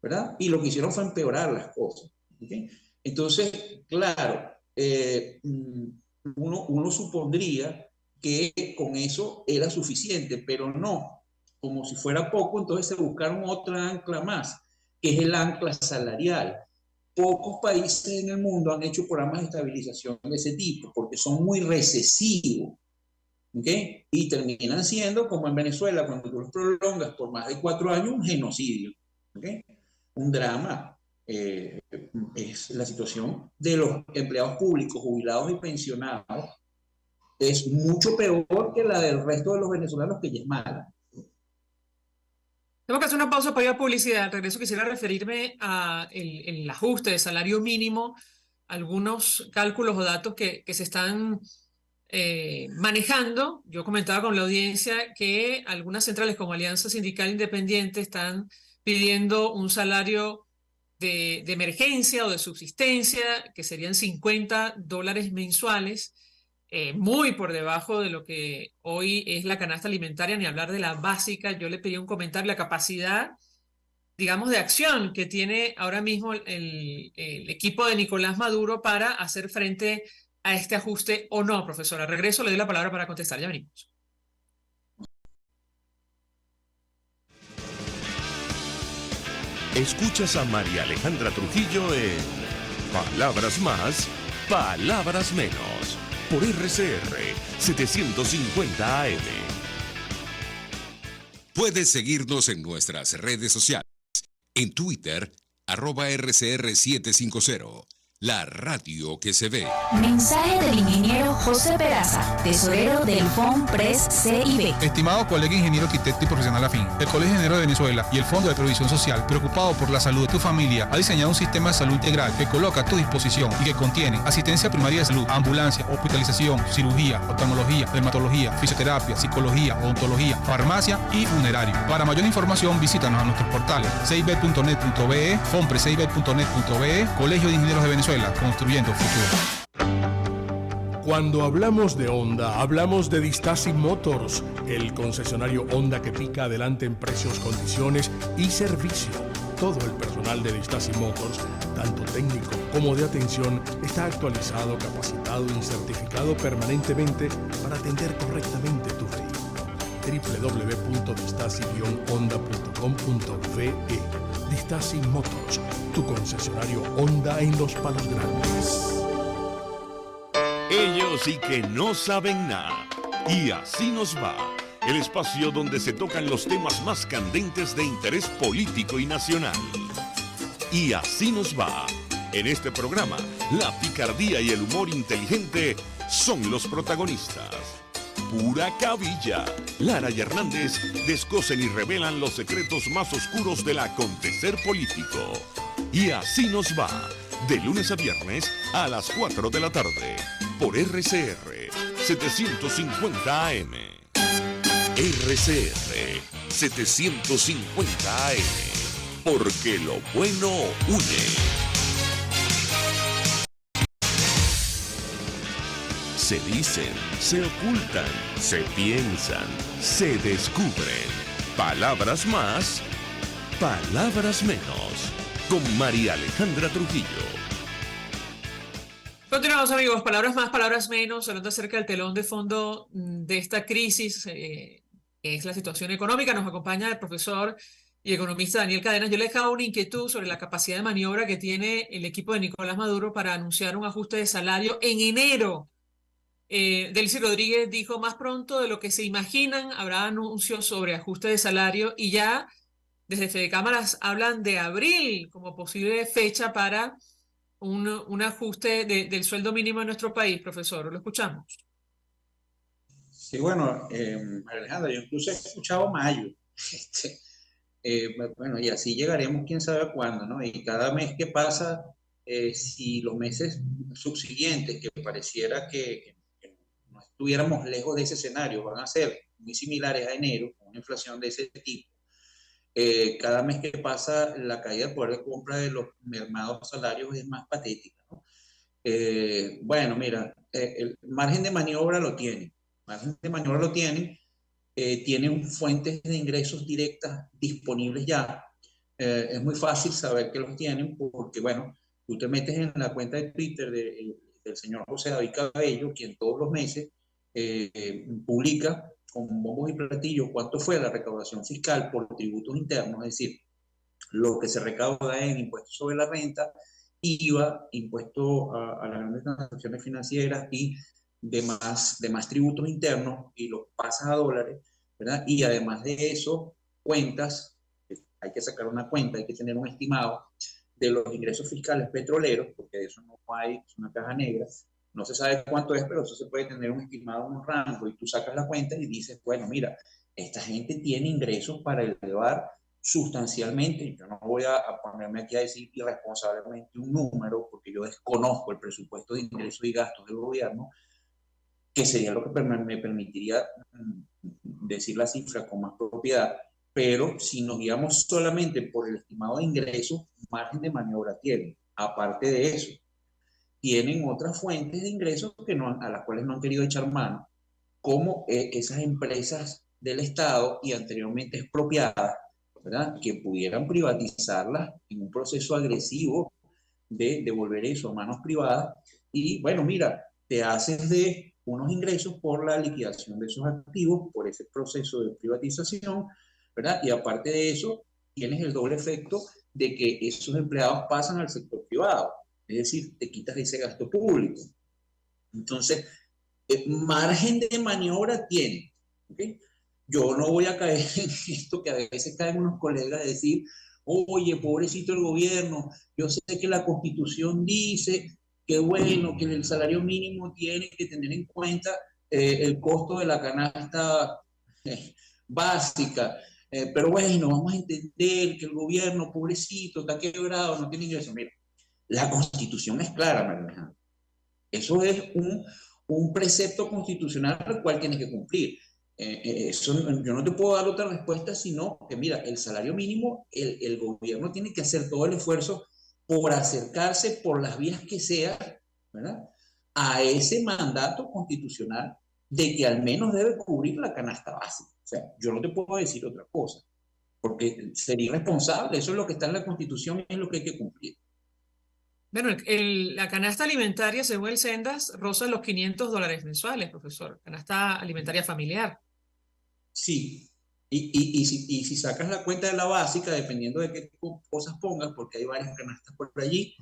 ¿verdad? Y lo que hicieron fue empeorar las cosas. ¿Okay? Entonces, claro, uno supondría que con eso era suficiente, pero no. Como si fuera poco, entonces se buscaron otra ancla más, que es el ancla salarial. Pocos países en el mundo han hecho programas de estabilización de ese tipo, porque son muy recesivos. ¿Okay? Y terminan siendo, como en Venezuela, cuando tú los prolongas por más de 4 años, un genocidio. ¿Okay? Un drama. Es la situación de los empleados públicos, jubilados y pensionados, es mucho peor que la del resto de los venezolanos, que ya es mala. Tengo que hacer una pausa para ir a publicidad. Al regreso quisiera referirme a el ajuste de salario mínimo, algunos cálculos o datos que se están manejando. Yo comentaba con la audiencia que algunas centrales como Alianza Sindical Independiente están pidiendo un salario de emergencia o de subsistencia, que serían $50 mensuales, muy por debajo de lo que hoy es la canasta alimentaria, ni hablar de la básica. Yo le pedí un comentario, la capacidad, digamos, de acción que tiene ahora mismo el equipo de Nicolás Maduro para hacer frente a este ajuste o no, profesora. Regreso, le doy la palabra para contestar, ya venimos. Escuchas a María Alejandra Trujillo en Palabras Más, Palabras Menos, por RCR 750 AM. Puedes seguirnos en nuestras redes sociales. En Twitter, @RCR750. La radio que se ve. Mensaje del ingeniero José Peraza, tesorero del FONPRES CIB. Estimado colega ingeniero arquitecto y profesional afín, el Colegio Ingeniero de Venezuela y el Fondo de Previsión Social, preocupado por la salud de tu familia, ha diseñado un sistema de salud integral que coloca a tu disposición y que contiene asistencia primaria de salud, ambulancia, hospitalización, cirugía, oftalmología, dermatología, fisioterapia, psicología, odontología, farmacia y funerario. Para mayor información, visítanos a nuestros portales cib.net.be, fonprescib.net.be, Colegio de Ingenieros de Venezuela, construyendo futuro. Cuando hablamos de Honda, hablamos de Distasi Motors, el concesionario Honda que pica adelante en precios, condiciones y servicio. Todo el personal de Distasi Motors, tanto técnico como de atención, está actualizado, capacitado y certificado permanentemente para atender correctamente tu vehículo. www.distasi-honda.com.be. Distasi Motors, tu concesionario Honda en Los Palos Grandes. Ellos sí que no saben nada. Y así nos va. El espacio donde se tocan los temas más candentes de interés político y nacional. Y así nos va. En este programa, la picardía y el humor inteligente son los protagonistas. Pura cabilla. Lara y Hernández descosen y revelan los secretos más oscuros del acontecer político. Y así nos va. De lunes a viernes a las 4 de la tarde. Por RCR 750 AM. RCR 750 AM. Porque lo bueno une. Se dicen, se ocultan, se piensan, se descubren. Palabras más, palabras menos. Con María Alejandra Trujillo. Continuamos, amigos. Palabras más, palabras menos. Hablando acerca del telón de fondo de esta crisis, que es la situación económica. Nos acompaña el profesor y economista Daniel Cadenas. Yo le he dejado una inquietud sobre la capacidad de maniobra que tiene el equipo de Nicolás Maduro para anunciar un ajuste de salario en enero. Delcy Rodríguez dijo: más pronto de lo que se imaginan habrá anuncios sobre ajuste de salario, y ya desde Fedecámaras hablan de abril como posible fecha para un ajuste del sueldo mínimo en nuestro país. Profesor, lo escuchamos. Sí, bueno, María Alejandra, yo incluso he escuchado mayo. Bueno, y así llegaremos quién sabe cuándo, ¿no? Y cada mes que pasa, si los meses subsiguientes, que pareciera que no estuviéramos lejos de ese escenario, van a ser muy similares a enero, con una inflación de ese tipo, cada mes que pasa la caída del poder de compra de los mermados salarios es más patética, ¿no? Bueno, mira, el margen de maniobra lo tienen, tienen fuentes de ingresos directas disponibles ya. Es muy fácil saber que los tienen porque, bueno, tú te metes en la cuenta de Twitter del señor José David Cabello, quien todos los meses publica con bombos y platillos cuánto fue la recaudación fiscal por tributos internos, es decir, lo que se recauda en impuestos sobre la renta, IVA, impuesto a las grandes transacciones financieras y demás tributos internos, y los pasas a dólares, ¿verdad? Y además de eso, cuentas, hay que sacar una cuenta, hay que tener un estimado de los ingresos fiscales petroleros, porque de eso no hay, es una caja negra, no se sabe cuánto es, pero eso se puede tener un estimado, un rango, y tú sacas la cuenta y dices, bueno, mira, esta gente tiene ingresos para elevar sustancialmente. Yo no voy a ponerme aquí a decir irresponsablemente un número, porque yo desconozco el presupuesto de ingresos y gastos del gobierno, que sería lo que me permitiría decir la cifra con más propiedad, pero si nos guiamos solamente por el estimado de ingresos, margen de maniobra tienen. Aparte de eso, tienen otras fuentes de ingresos a las cuales no han querido echar mano, como esas empresas del Estado y anteriormente expropiadas, ¿verdad? Que pudieran privatizarlas en un proceso agresivo de devolver eso a manos privadas. Y bueno, mira, te haces de unos ingresos por la liquidación de esos activos, por ese proceso de privatización, ¿verdad? Y aparte de eso, tienes el doble efecto de que esos empleados pasan al sector privado, es decir, te quitas ese gasto público. Entonces, margen de maniobra tiene, ¿okay? Yo no voy a caer en esto que a veces caen unos colegas de decir, oye, pobrecito el gobierno, yo sé que la Constitución dice que bueno, que el salario mínimo tiene que tener en cuenta el costo de la canasta básica, pero bueno, vamos a entender que el gobierno, pobrecito, está quebrado, no tiene ingresos. Mira, la Constitución es clara, María Alejandra. Eso es un precepto constitucional al cual tienes que cumplir. Yo no te puedo dar otra respuesta, sino que, mira, el salario mínimo, el gobierno tiene que hacer todo el esfuerzo por acercarse por las vías que sea, ¿verdad?, a ese mandato constitucional de que al menos debe cubrir la canasta básica. O sea, yo no te puedo decir otra cosa, porque sería irresponsable. Eso es lo que está en la Constitución y es lo que hay que cumplir. Bueno, la canasta alimentaria, según el Sendas, roza los $500 mensuales, profesor. Canasta alimentaria familiar. Sí. Y si sacas la cuenta de la básica, dependiendo de qué cosas pongas, porque hay varias canastas por allí,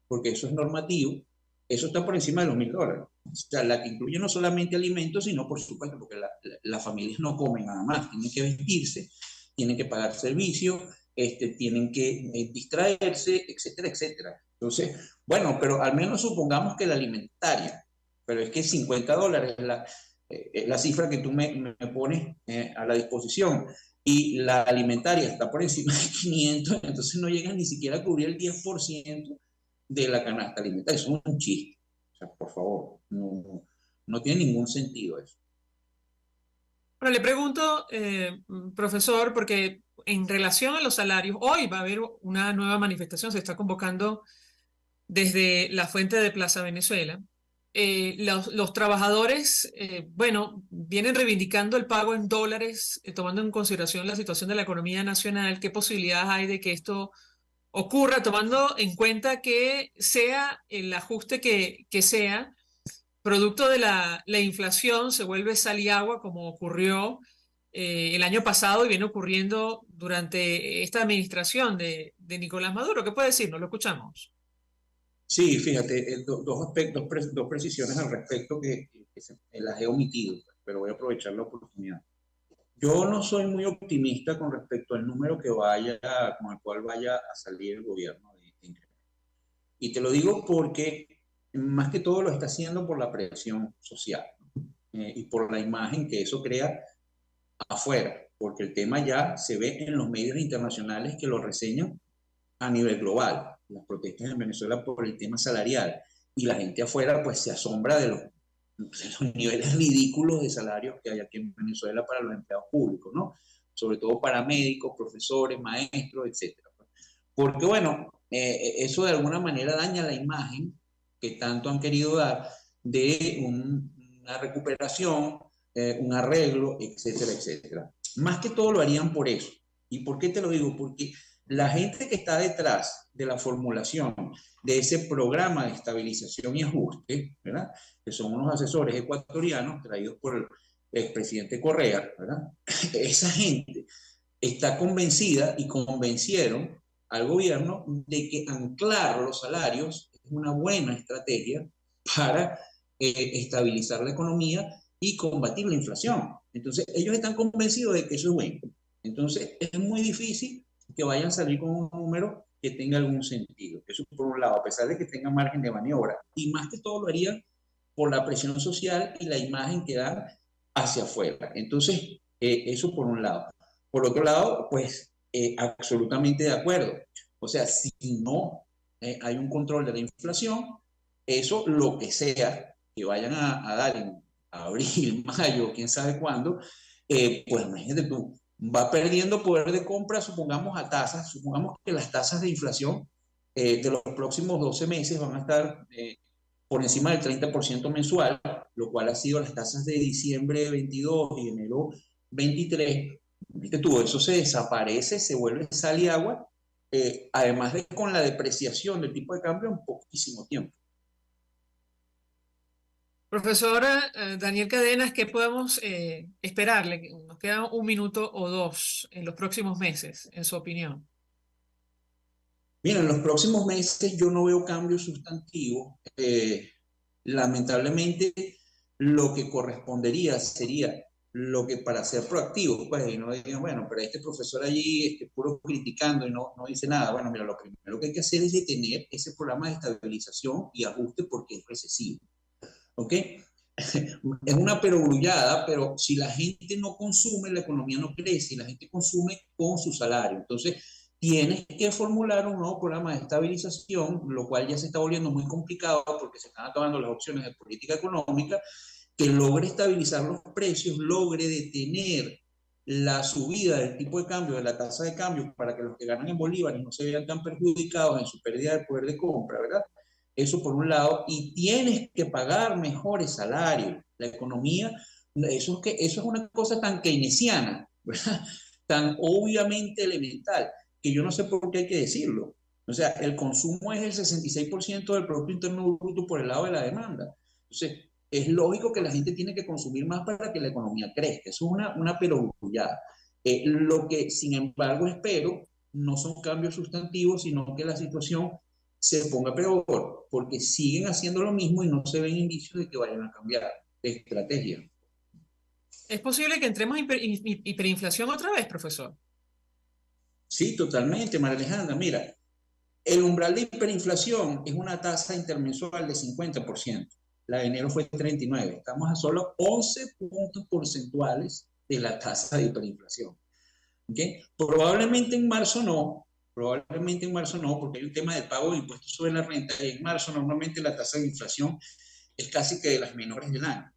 porque eso es normativo, eso está por encima de los $1.000. O sea, la que incluye no solamente alimentos, sino, por supuesto, porque las familias no comen nada más, tienen que vestirse, tienen que pagar servicios, tienen que distraerse, etcétera, etcétera. Entonces, bueno, pero al menos supongamos que la alimentaria, pero es que $50 es la cifra que tú me pones a la disposición, y la alimentaria está por encima de 500, entonces no llegan ni siquiera a cubrir el 10% de la canasta alimentaria. Eso es un chiste. O sea, por favor, no tiene ningún sentido eso. Bueno, le pregunto, profesor, porque en relación a los salarios, hoy va a haber una nueva manifestación, se está convocando desde la fuente de Plaza Venezuela. Los trabajadores, bueno, vienen reivindicando el pago en dólares, tomando en consideración la situación de la economía nacional. ¿Qué posibilidades hay de que esto ocurra, tomando en cuenta que sea el ajuste que sea, producto de la inflación, se vuelve sal y agua, como ocurrió el año pasado y viene ocurriendo durante esta administración de Nicolás Maduro? ¿Qué puede decirnos? Lo escuchamos. Sí, fíjate, dos aspectos, dos precisiones al respecto que las he omitido, pero voy a aprovechar la oportunidad. Yo no soy muy optimista con respecto al número con el cual vaya a salir el gobierno de incremento. Y te lo digo porque más que todo lo está haciendo por la presión social, y por la imagen que eso crea afuera. porque el tema ya se ve en los medios internacionales que lo reseñan a nivel global, las protestas en Venezuela por el tema salarial, y la gente afuera pues se asombra de los niveles ridículos de salarios que hay aquí en Venezuela para los empleados públicos, ¿no? Sobre todo para médicos, profesores, maestros, etc. Porque bueno, eso de alguna manera daña la imagen que tanto han querido dar de una recuperación, un arreglo, etcétera, etcétera. Más que todo lo harían por eso. ¿Y por qué te lo digo? Porque la gente que está detrás de la formulación de ese programa de estabilización y ajuste, ¿verdad?, que son unos asesores ecuatorianos traídos por el expresidente Correa, ¿verdad?, esa gente está convencida y convencieron al gobierno de que anclar los salarios es una buena estrategia para estabilizar la economía y combatir la inflación. Entonces, ellos están convencidos de que eso es bueno. Entonces, es muy difícil que vayan a salir con un número que tenga algún sentido. Eso por un lado, a pesar de que tenga margen de maniobra. Y más que todo lo harían por la presión social y la imagen que dan hacia afuera. Entonces, eso por un lado. Por otro lado, pues, absolutamente de acuerdo. O sea, si no hay un control de la inflación, eso, lo que sea que vayan a dar en abril, mayo, quién sabe cuándo, pues imagínate tú, va perdiendo poder de compra, supongamos a tasas, supongamos que las tasas de inflación de los próximos 12 meses van a estar por encima del 30% mensual, lo cual ha sido las tasas de diciembre 22 y enero 23. ¿Viste tú? Eso se desaparece, se vuelve sal y agua, además de con la depreciación del tipo de cambio en poquísimo tiempo. Profesora Daniel Cadenas, ¿qué podemos esperarle? Nos queda un minuto o dos en los próximos meses, en su opinión. Mira, en los próximos meses yo no veo cambios sustantivos. Lamentablemente, lo que correspondería sería lo que para ser proactivos, pues, y no digan, bueno, pero este profesor allí puro criticando y no dice nada. Bueno, mira, lo primero que hay que hacer es detener ese programa de estabilización y ajuste porque es recesivo. ¿Ok? Es una perogrullada, pero si la gente no consume, la economía no crece, y la gente consume con su salario. Entonces, tienes que formular un nuevo programa de estabilización, lo cual ya se está volviendo muy complicado porque se están acabando las opciones de política económica, que logre estabilizar los precios, logre detener la subida del tipo de cambio, de la tasa de cambio, para que los que ganan en bolívares no se vean tan perjudicados en su pérdida de poder de compra, ¿verdad? Eso por un lado, y tienes que pagar mejores salarios. La economía, eso es una cosa tan keynesiana, ¿verdad?, tan obviamente elemental, que yo no sé por qué hay que decirlo. O sea, el consumo es el 66% del Producto Interno Bruto por el lado de la demanda. Entonces, es lógico que la gente tiene que consumir más para que la economía crezca. Eso es una perogrullada. Lo que, sin embargo, espero no son cambios sustantivos, sino que la situación se ponga peor, porque siguen haciendo lo mismo y no se ven indicios de que vayan a cambiar de estrategia. ¿Es posible que entremos en hiperinflación otra vez, profesor? Sí, totalmente, María Alejandra. Mira, el umbral de hiperinflación es una tasa intermensual de 50%. La de enero fue 39%. Estamos a solo 11 puntos porcentuales de la tasa de hiperinflación. ¿Okay? Probablemente en marzo no, porque hay un tema de pago de impuestos sobre la renta, y en marzo normalmente la tasa de inflación es casi que de las menores del año,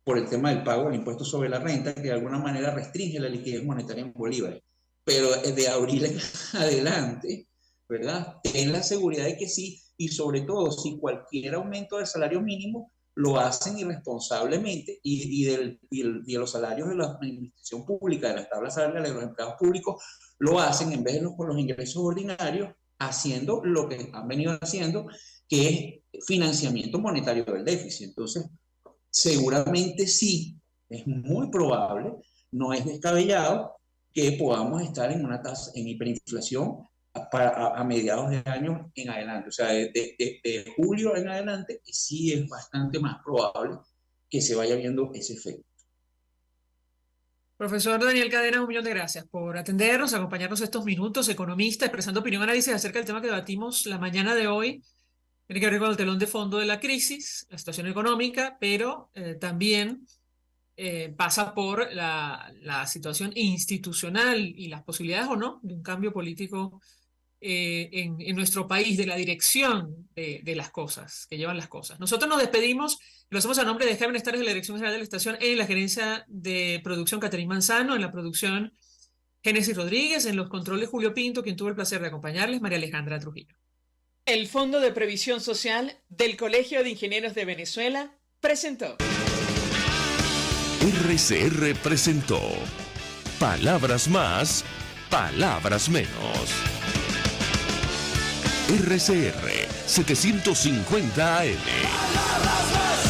por el tema del pago del impuesto sobre la renta, que de alguna manera restringe la liquidez monetaria en bolívares. Pero de abril en adelante, ¿verdad?, ten la seguridad de que sí, y sobre todo si cualquier aumento del salario mínimo lo hacen irresponsablemente, y de los salarios de la administración pública, de las tablas salariales de los empleados públicos, lo hacen en vez de con los ingresos ordinarios, haciendo lo que han venido haciendo, que es financiamiento monetario del déficit. Entonces, seguramente sí, es muy probable, no es descabellado, que podamos estar en una tasa, en hiperinflación a mediados de año en adelante. O sea, de julio en adelante, sí es bastante más probable que se vaya viendo ese efecto. Profesor Daniel Cadenas, 1.000.000 de gracias por atendernos, acompañarnos estos minutos, economista, expresando opinión, análisis acerca del tema que debatimos la mañana de hoy. Tiene que ver con el telón de fondo de la crisis, la situación económica, pero también pasa por la situación institucional y las posibilidades o no de un cambio político en nuestro país, de la dirección de las cosas, que llevan las cosas. Nosotros nos despedimos, lo hacemos a nombre de Jaime Estares de la Dirección General de la Estación, en la gerencia de producción Catherine Manzano, en la producción Génesis Rodríguez, en los controles Julio Pinto, quien tuvo el placer de acompañarles, María Alejandra Trujillo. El Fondo de Previsión Social del Colegio de Ingenieros de Venezuela presentó. RCR presentó Palabras Más, Palabras Menos. RCR 750 AM.